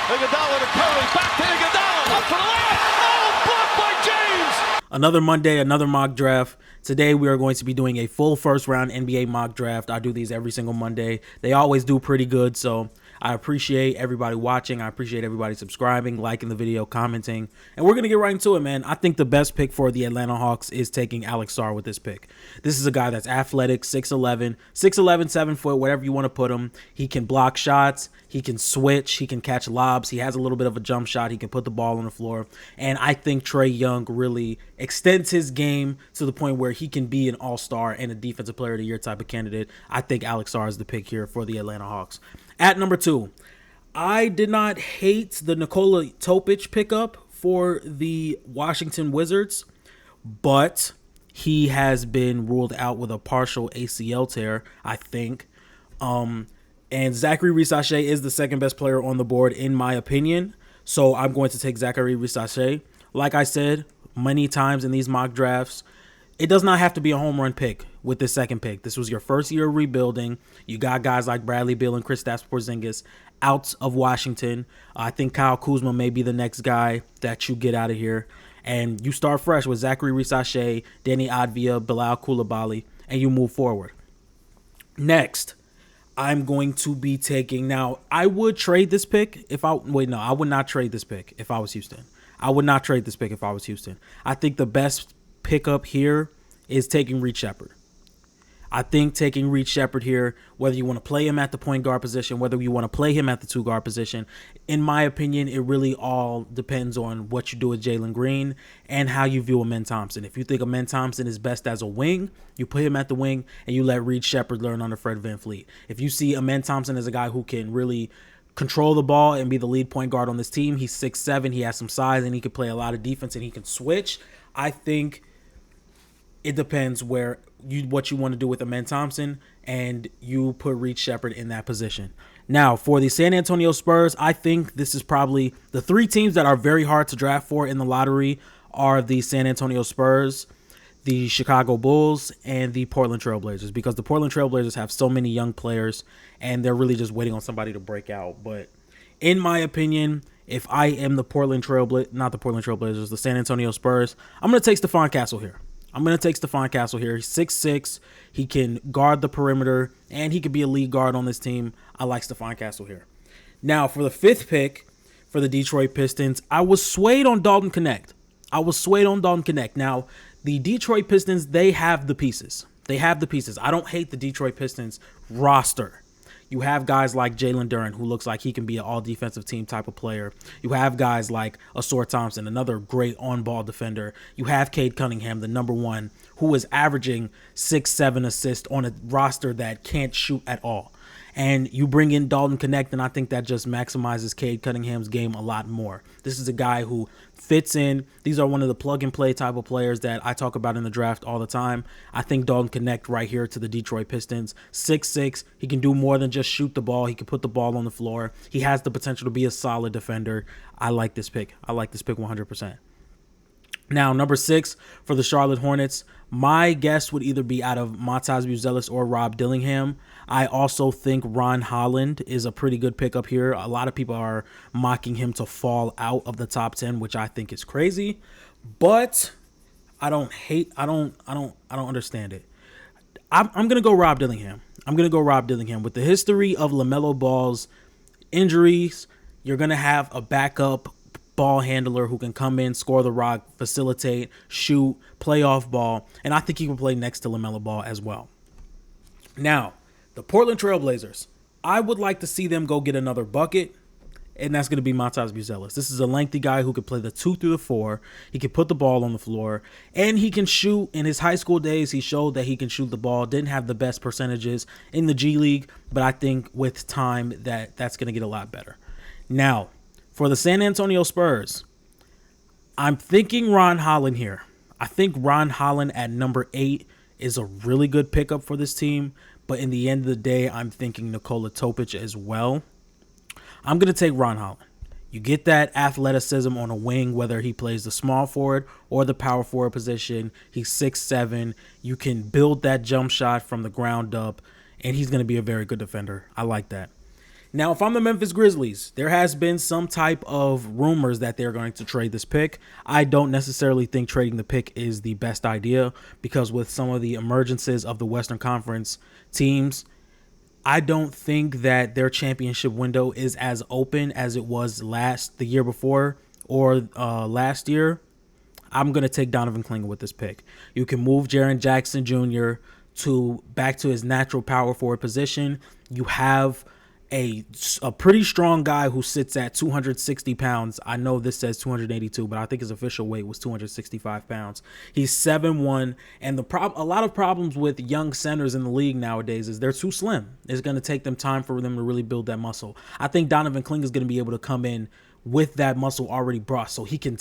Iguodala to Curry, back to Iguodala, up for the layup. Oh, blocked by James. Another Monday, another mock draft. Today we are going to be doing a full first round NBA mock draft. I do these every single Monday. They always do pretty good, so I appreciate everybody watching. I appreciate everybody subscribing, liking the video, commenting. And we're going to get right into it, man. I think the best pick for the Atlanta Hawks is taking Alex Sarr with this pick. This is a guy that's athletic, 6'11", 7 foot, whatever you want to put him. He can block shots. He can switch. He can catch lobs. He has a little bit of a jump shot. He can put the ball on the floor. And I think Trae Young really extends his game to the point where he can be an all-star and a defensive player of the year type of candidate. I think Alex Sarr is the pick here for the Atlanta Hawks. At number 2, I did not hate the Nikola Topic pickup for the Washington Wizards, but he has been ruled out with a partial ACL tear, I think. And Zachary Rissache is the second best player on the board, in my opinion. So I'm going to take Zachary Rissache. Like I said many times in these mock drafts, it does not have to be a home run pick with this second pick. This was your first year of rebuilding. You got guys like Bradley Beal and Kristaps Porzingis out of Washington. I think Kyle Kuzma may be the next guy that you get out of here. And you start fresh with Zachary Rissache, Danny Advia, Bilal Coulibaly, and you move forward. Next, I'm going to be taking... Now, I would trade this pick if I... Wait, no, I would not trade this pick if I was Houston. I would not trade this pick if I was Houston. I think the best pickup here is taking Reed Sheppard. I think taking Reed Sheppard here, whether you want to play him at the point guard position, whether you want to play him at the 2 guard position, in my opinion, it really all depends on what you do with Jalen Green and how you view Amen Thompson. If you think Amen Thompson is best as a wing, you put him at the wing and you let Reed Sheppard learn under Fred VanVleet. If you see Amen Thompson as a guy who can really control the ball and be the lead point guard on this team, he's 6'7", he has some size, and he can play a lot of defense and he can switch. I think it depends what you want to do with Amen Thompson, and you put Reed Sheppard in that position. Now, for the San Antonio Spurs, I think this is probably the 3 teams that are very hard to draft for in the lottery are the San Antonio Spurs, the Chicago Bulls, and the Portland Trailblazers, because the Portland Trailblazers have so many young players, and they're really just waiting on somebody to break out. But in my opinion, if I am the the San Antonio Spurs, I'm going to take Stephon Castle here. He's 6'6". He can guard the perimeter, and he could be a lead guard on this team. I like Stephon Castle here. Now, for the 5th pick for the Detroit Pistons, I was swayed on Dalton Knecht. Now, the Detroit Pistons, they have the pieces. I don't hate the Detroit Pistons roster. You have guys like Jalen Duren, who looks like he can be an all-defensive team type of player. You have guys like Ausar Thompson, another great on-ball defender. You have Cade Cunningham, the number 1, who is averaging 6-7 assists on a roster that can't shoot at all. And you bring in Dalton Knecht, and I think that just maximizes Cade Cunningham's game a lot more. This is a guy who fits in. These are one of the plug-and-play type of players that I talk about in the draft all the time. I think Dalton Knecht right here to the Detroit Pistons. 6'6". He can do more than just shoot the ball. He can put the ball on the floor. He has the potential to be a solid defender. I like this pick. 100%. Now, number 6 for the Charlotte Hornets, my guess would either be out of Matas Buzelis or Rob Dillingham. I also think Ron Holland is a pretty good pickup here. A lot of people are mocking him to fall out of the top 10, which I think is crazy, but I don't understand it. I'm going to go Rob Dillingham. With the history of LaMelo Ball's injuries, you're going to have a backup ball handler who can come in, score the rock, facilitate, shoot, play off ball, and I think he can play next to LaMelo Ball as well. Now, the Portland Trailblazers, I would like to see them go get another bucket, and that's going to be Matas Buzelis. This is a lengthy guy who can play the 2 through the 4. He can put the ball on the floor, and he can shoot. In his high school days, he showed that he can shoot the ball. Didn't have the best percentages in the G League, but I think with time that's going to get a lot better. Now, for the San Antonio Spurs, I'm thinking Ron Holland here. I think Ron Holland at number 8 is a really good pickup for this team, but in the end of the day, I'm thinking Nikola Topic as well. I'm going to take Ron Holland. You get that athleticism on a wing, whether he plays the small forward or the power forward position. He's 6'7". You can build that jump shot from the ground up, and he's going to be a very good defender. I like that. Now, if I'm the Memphis Grizzlies, there has been some type of rumors that they're going to trade this pick. I don't necessarily think trading the pick is the best idea because with some of the emergences of the Western Conference teams, I don't think that their championship window is as open as it was the year before or last year. I'm going to take Donovan Klinger with this pick. You can move Jaren Jackson Jr. back to his natural power forward position. You have a pretty strong guy who sits at 260 pounds. I know this says 282, but I think his official weight was 265 pounds. He's 7'1", and a lot of problems with young centers in the league nowadays is they're too slim. It's going to take them time for them to really build that muscle. I think Donovan Klinger is going to be able to come in with that muscle already brought, so he can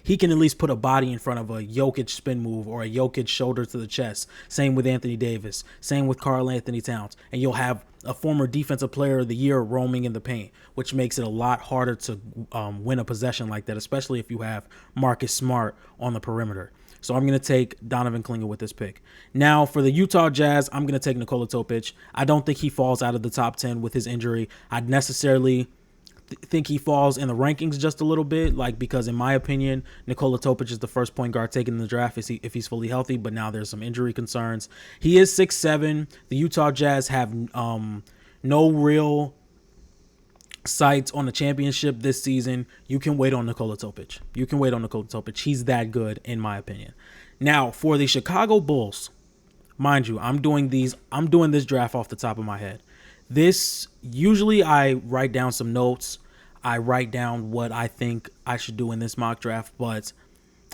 he can at least put a body in front of a Jokic spin move or a Jokic shoulder to the chest. Same with Anthony Davis, same with Karl Anthony Towns, and you'll have a former defensive player of the year roaming in the paint, which makes it a lot harder to win a possession like that, especially if you have Marcus Smart on the perimeter. So I'm going to take Donovan Klinger with this pick. Now, for the Utah Jazz, I'm going to take Nikola Topic. I don't think he falls out of the top 10 with his injury. I'd necessarily think he falls in the rankings just a little bit, because in my opinion, Nikola Topic is the first point guard taken in the draft if he's fully healthy, but now there's some injury concerns. He is 6'7". The Utah Jazz have no real sights on the championship this season. You can wait on Nikola Topic. He's that good, in my opinion. Now, for the Chicago Bulls, mind you, I'm doing this draft off the top of my head. Usually I write down some notes. I write down what I think I should do in this mock draft, but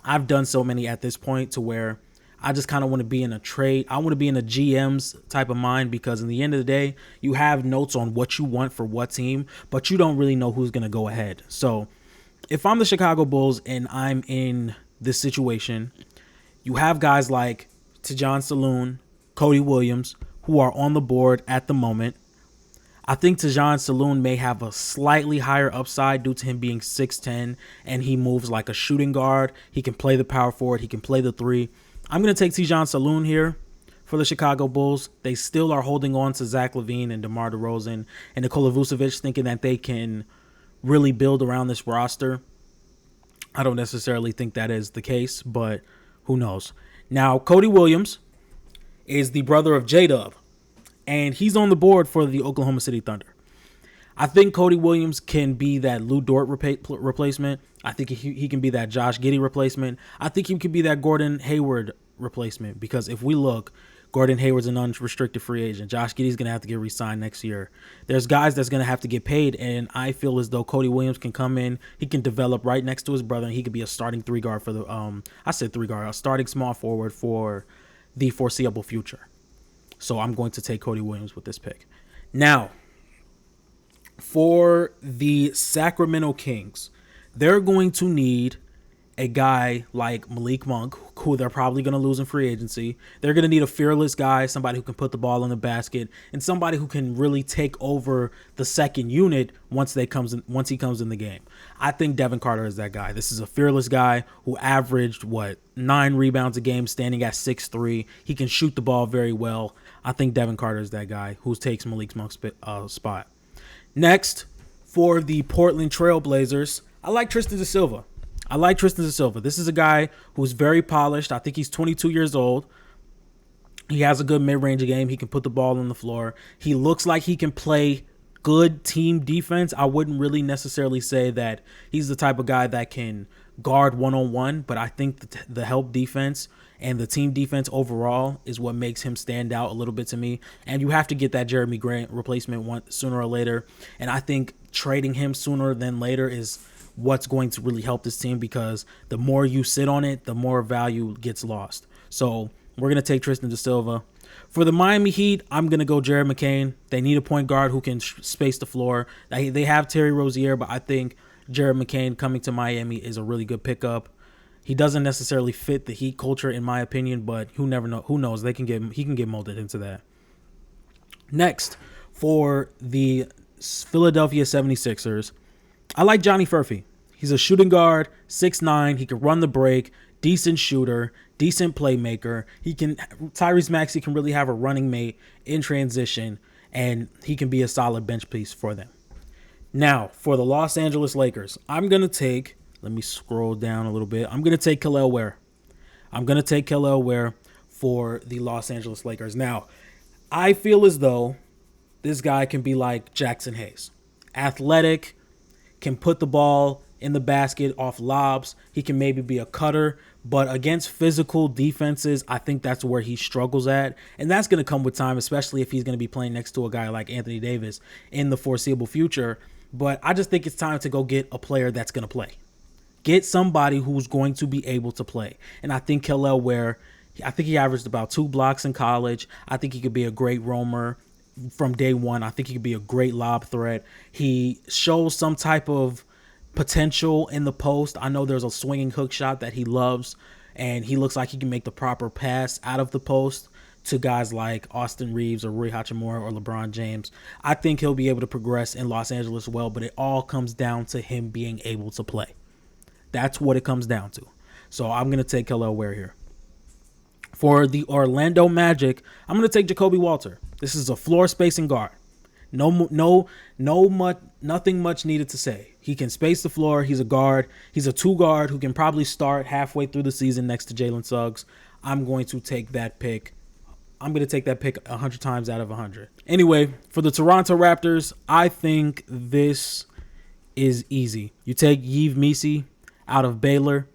I've done so many at this point to where I just kind of want to be in a trade. I want to be in a GM's type of mind because in the end of the day, you have notes on what you want for what team, but you don't really know who's going to go ahead. So if I'm the Chicago Bulls and I'm in this situation, you have guys like Tejan Saloon, Cody Williams, who are on the board at the moment. I think Tejan Saloon may have a slightly higher upside due to him being 6'10", and he moves like a shooting guard. He can play the power forward. He can play the three. I'm going to take Tejan Saloon here for the Chicago Bulls. They still are holding on to Zach LaVine and DeMar DeRozan and Nikola Vucevic, thinking that they can really build around this roster. I don't necessarily think that is the case, but who knows. Now, Cody Williams is the brother of J-Dub, and he's on the board for the Oklahoma City Thunder. I think Cody Williams can be that Lou Dort replacement. I think he can be that Josh Giddey replacement. I think he could be that Gordon Hayward replacement because if we look, Gordon Hayward's an unrestricted free agent. Josh Giddey's going to have to get re-signed next year. There's guys that's going to have to get paid, and I feel as though Cody Williams can come in. He can develop right next to his brother, and he could be a starting three guard for the a starting small forward for the foreseeable future. So I'm going to take Cody Williams with this pick. Now, for the Sacramento Kings, they're going to need a guy like Malik Monk, who they're probably going to lose in free agency. They're going to need a fearless guy, somebody who can put the ball in the basket, and somebody who can really take over the second unit once he comes in the game. I think Devin Carter is that guy. This is a fearless guy who averaged 9 rebounds a game, standing at 6'3". He can shoot the ball very well. I think Devin Carter is that guy who takes Malik Monk's spot. Next, for the Portland Trail Blazers, I like Tristan da Silva. This is a guy who's very polished. I think he's 22 years old. He has a good mid-range game. He can put the ball on the floor. He looks like he can play good team defense. I wouldn't really necessarily say that he's the type of guy that can guard one-on-one, but I think the help defense and the team defense overall is what makes him stand out a little bit to me. And you have to get that Jeremy Grant replacement sooner or later. And I think trading him sooner than later is what's going to really help this team because the more you sit on it, the more value gets lost. So we're going to take Tristan da Silva. For the Miami Heat, I'm going to go Jared McCain. They need a point guard who can space the floor. They have Terry Rozier, but I think Jared McCain coming to Miami is a really good pickup. He doesn't necessarily fit the Heat culture, in my opinion, but who knows? He can get molded into that. Next, for the Philadelphia 76ers, I like Johnny Furphy. He's a shooting guard, 6'9". He can run the break, decent shooter, decent playmaker. Tyrese Maxey can really have a running mate in transition. and he can be a solid bench piece for them. Now, for the Los Angeles Lakers, I'm going to take, let me scroll down a little bit. I'm going to take Kel'el Ware. For the Los Angeles Lakers. Now, I feel as though this guy can be like Jackson Hayes. Athletic, can put the ball in the basket off lobs. He can maybe be a cutter, but against physical defenses, I think that's where he struggles at. And that's going to come with time, especially if he's going to be playing next to a guy like Anthony Davis in the foreseeable future. But I just think it's time to go get a player that's going to play. Get somebody who's going to be able to play. And I think Kel'el Ware, I think he averaged about 2 blocks in college. I think he could be a great roamer from day one. I think he could be a great lob threat. He shows some type of potential in the post. I know there's a swinging hook shot that he loves, and he looks like he can make the proper pass out of the post to guys like Austin Reeves or Rui Hachimura or LeBron James. I think he'll be able to progress in Los Angeles well, but it all comes down to him being able to play. That's what it comes down to. So I'm going to take Kel'el Ware here. For the Orlando Magic, I'm going to take Jacoby Walter. This is a floor spacing guard. Nothing much needed to say. He can space the floor. He's a guard. He's a 2 guard who can probably start halfway through the season next to Jalen Suggs. I'm going to take that pick. 100 times out of 100. Anyway, for the Toronto Raptors, I think this is easy. You take Yves Missi out of Baylor.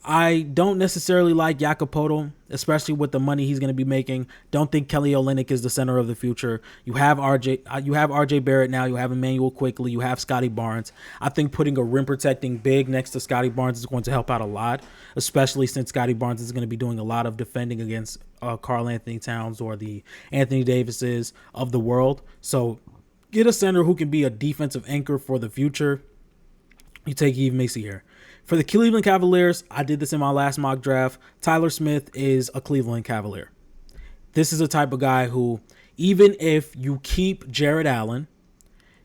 I don't necessarily like Jakob Poeltl, especially with the money he's going to be making. Don't think Kelly Olynyk is the center of the future. You have RJ Barrett now. You have Emmanuel Quickley. You have Scotty Barnes. I think putting a rim protecting big next to Scotty Barnes is going to help out a lot, especially since Scotty Barnes is going to be doing a lot of defending against Karl Anthony Towns or the Anthony Davises of the world. So get a center who can be a defensive anchor for the future. You take Yves Missi here. For the Cleveland Cavaliers, I did this in my last mock draft. Tyler Smith is a Cleveland Cavalier. This is a type of guy who, even if you keep Jared Allen,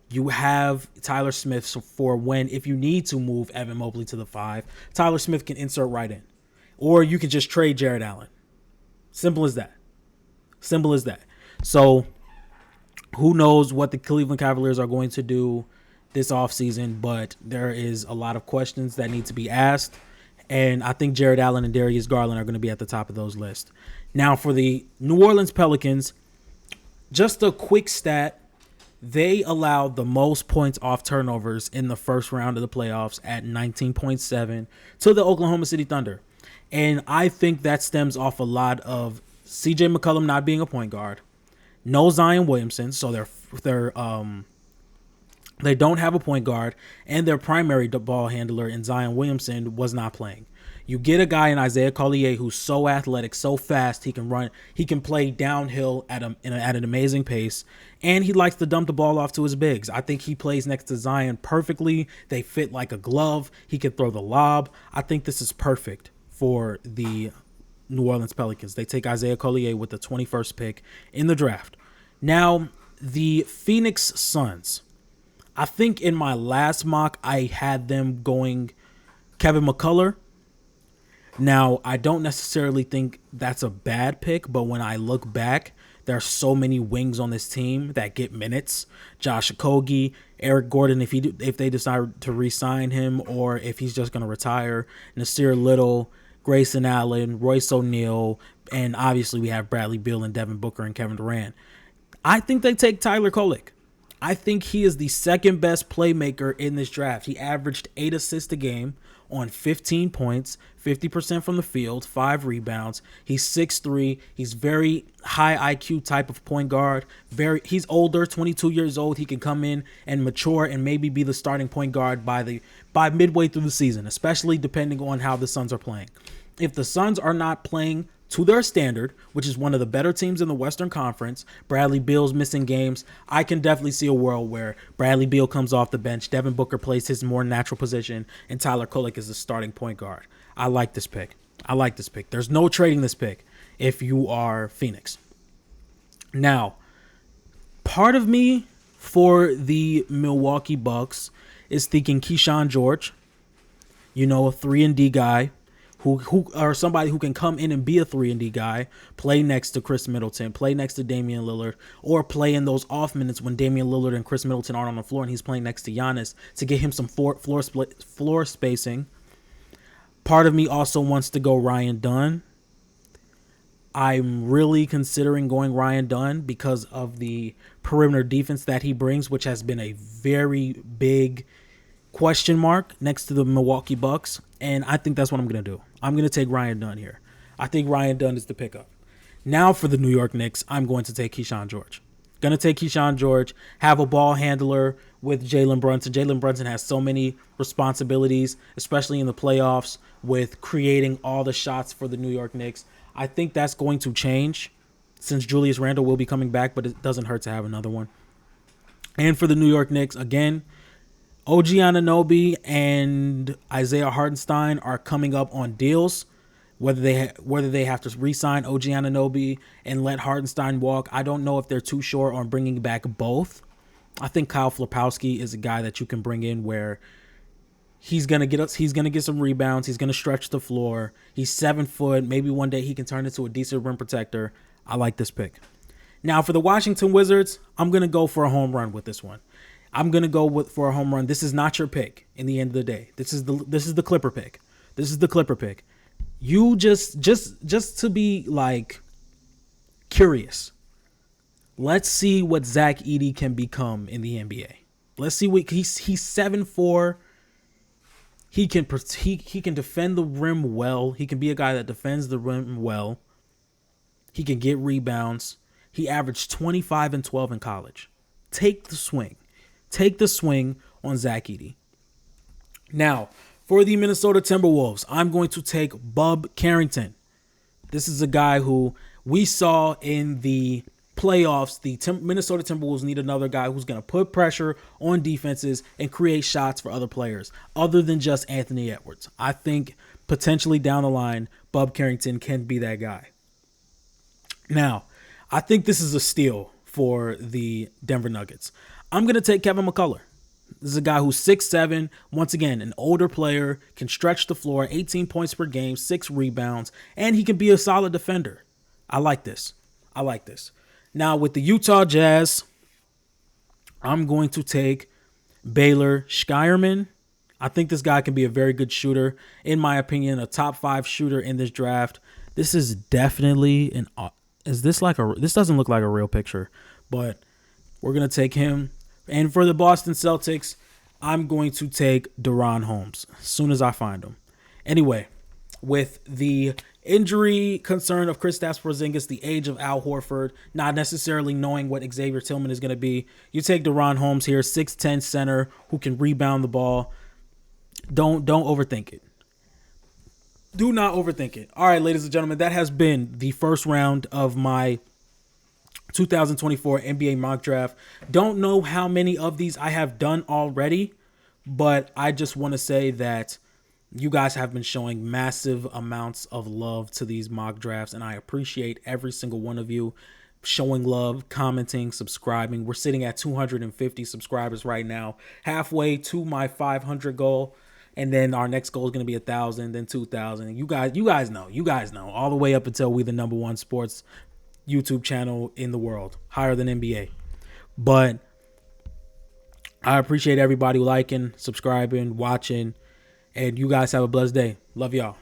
you have Tyler Smith for when, if you need to move Evan Mobley to the 5, Tyler Smith can insert right in. Or you can just trade Jared Allen. Simple as that. So, who knows what the Cleveland Cavaliers are going to do this offseason, but there is a lot of questions that need to be asked, and I think Jared Allen and Darius Garland are going to be at the top of those lists. Now, for the New Orleans Pelicans, just a quick stat, they allowed the most points off turnovers in the first round of the playoffs at 19.7 to the Oklahoma City Thunder, and I think that stems off a lot of CJ McCollum not being a point guard, no Zion Williamson, so they don't have a point guard, and their primary ball handler in Zion Williamson was not playing. You get a guy in Isaiah Collier who's so athletic, so fast, he can run, he can play downhill at an amazing pace, and he likes to dump the ball off to his bigs. I think he plays next to Zion perfectly. They fit like a glove. He can throw the lob. I think this is perfect for the New Orleans Pelicans. They take Isaiah Collier with the 21st pick in the draft. Now, the Phoenix Suns. I think in my last mock, I had them going Kevin McCullough. Now, I don't necessarily think that's a bad pick, but when I look back, there are so many wings on this team that get minutes. Josh Okogie, Eric Gordon, if they decide to re-sign him, or if he's just going to retire, Nasir Little, Grayson Allen, Royce O'Neal, and obviously we have Bradley Beal and Devin Booker and Kevin Durant. I think they take Tyler Kolek. I think he is the second best playmaker in this draft. He averaged 8 assists a game on 15 points, 50% from the field, 5 rebounds. He's 6'3". He's very high IQ type of point guard. He's older, 22 years old. He can come in and mature and maybe be the starting point guard by midway through the season, especially depending on how the Suns are playing. If the Suns are not playing to their standard, which is one of the better teams in the Western Conference, Bradley Beal's missing games, I can definitely see a world where Bradley Beal comes off the bench, Devin Booker plays his more natural position, and Tyler Kolek is the starting point guard. I like this pick. There's no trading this pick if you are Phoenix. Now, part of me for the Milwaukee Bucks is thinking Keyshawn George, a 3-and-D guy, who or somebody who can come in and be a 3-and-D guy, play next to Chris Middleton, play next to Damian Lillard, or play in those off minutes when Damian Lillard and Chris Middleton aren't on the floor and he's playing next to Giannis to get him some floor spacing. Part of me also wants to go Ryan Dunn. I'm really considering going Ryan Dunn because of the perimeter defense that he brings, which has been a very big question mark next to the Milwaukee Bucks. And I think that's what I'm going to do. I'm going to take Ryan Dunn here. I think Ryan Dunn is the pickup. Now for the New York Knicks, I'm going to take Keyshawn George. Going to take Keyshawn George, have a ball handler with Jalen Brunson. Jalen Brunson has so many responsibilities, especially in the playoffs, with creating all the shots for the New York Knicks. I think that's going to change since Julius Randle will be coming back, but it doesn't hurt to have another one. And for the New York Knicks, again, OG Anunoby and Isaiah Hartenstein are coming up on deals. Whether they have to re-sign OG Anunoby and let Hartenstein walk, I don't know if they're too short on bringing back both. I think Kyle Filipowski is a guy that you can bring in where he's gonna get some rebounds. He's gonna stretch the floor. He's 7 foot. Maybe one day he can turn into a decent rim protector. I like this pick. Now for the Washington Wizards, I'm gonna go for a home run with this one. I'm gonna go for a home run. This is not your pick. In the end of the day, this is the Clipper pick. This is the Clipper pick. You just to be like curious. Let's see what Zach Edey can become in the NBA. Let's see what he's 7'4". He can defend the rim well. He can be a guy that defends the rim well. He can get rebounds. He averaged 25 and 12 in college. Take the swing. Take the swing on Zach Edey. Now, for the Minnesota Timberwolves, I'm going to take Bub Carrington. This is a guy who we saw in the playoffs. The Minnesota Timberwolves need another guy who's going to put pressure on defenses and create shots for other players other than just Anthony Edwards. I think potentially down the line, Bub Carrington can be that guy. Now, I think this is a steal for the Denver Nuggets. I'm going to take Kevin McCullough. This is a guy who's 6'7", once again, an older player, can stretch the floor, 18 points per game, 6 rebounds, and he can be a solid defender. I like this. Now, with the Utah Jazz, I'm going to take Baylor Scheierman. I think this guy can be a very good shooter. In my opinion, a top 5 shooter in this draft. This is definitely this doesn't look like a real picture, but we're going to take him. And for the Boston Celtics, I'm going to take Deron Holmes as soon as I find him. Anyway, with the injury concern of Kristaps Porzingis, the age of Al Horford, not necessarily knowing what Xavier Tillman is going to be, you take Deron Holmes here, 6'10" center who can rebound the ball. Don't overthink it. Do not overthink it. All right, ladies and gentlemen, that has been the first round of my 2024 NBA mock draft. Don't know how many of these I have done already, but I just want to say that you guys have been showing massive amounts of love to these mock drafts, and I appreciate every single one of you showing love, commenting, subscribing. We're sitting at 250 subscribers right now, halfway to my 500 goal, and then our next goal is going to be 1,000, then 2,000. You guys know, all the way up until we're the number one sports YouTube channel in the world, higher than NBA. But I appreciate everybody liking, subscribing, watching, and you guys have a blessed day. Love y'all.